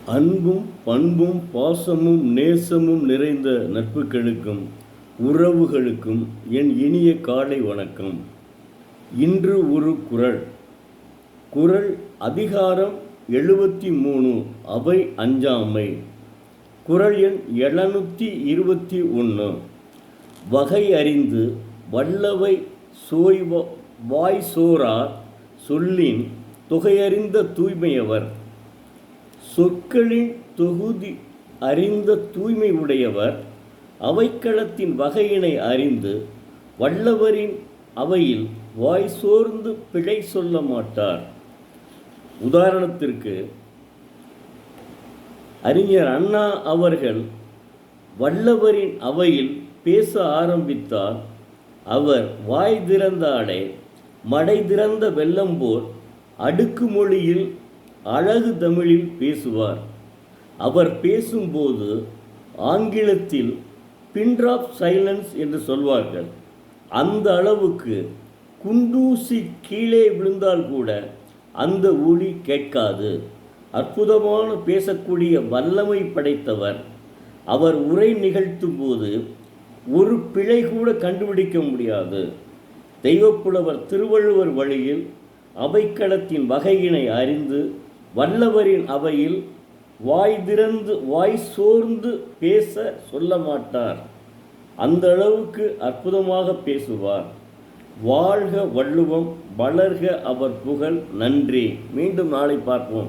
அன்பும் பண்பும் பாசமும் நேசமும் நிறைந்த நட்புகளுக்கும் உறவுகளுக்கும் என் இனிய காலை வணக்கம். இன்று ஒரு குறள். குறள் அதிகாரம் 73 அவை அஞ்சாமை. குறள் எண் 721. வகை அறிந்து வல்லவை வாய்சோரார் சொல்லின் தொகையறிந்த தூய்மையவர். சொற்களின் தொகுதி அறிந்த தூய்மை உடையவர். அவைக்களத்தின் வகையினை அறிந்து வல்லவரின் அவையில் வாய் சோர்ந்து பிழை சொல்ல மாட்டார். உதாரணத்திற்கு, அறிஞர் அண்ணா அவர்கள் வல்லவரின் அவையில் பேச ஆரம்பித்தார். அவர் வாய் திறந்தாலே மடை திறந்த வெள்ளம் போல் அடுக்குமொழியில் அழகு தமிழில் பேசுவார். அவர் பேசும்போது ஆங்கிலத்தில் பின் டிராப் சைலன்ஸ் என்று சொல்வார்கள். அந்த அளவுக்கு குண்டூசி கீழே விழுந்தால் கூட அந்த ஒலி கேட்காது. அற்புதமான பேசக்கூடிய வல்லமை படைத்தவர். அவர் உரை நிகழ்த்தும் போது ஒரு பிழை கூட கண்டுபிடிக்க முடியாது. தெய்வப்புலவர் திருவள்ளுவர் வழியில் அவைக்களத்தின் வகையினை அறிந்து வல்லவரின் அவையில் வாய் திறந்து வாய் சோர்ந்து பேச சொல்ல மாட்டார். அந்த அளவுக்கு அற்புதமாக பேசுவார். வாழ்க வள்ளுவம், வளர்க அவர் புகழ். நன்றி. மீண்டும் நாளை பார்ப்போம்.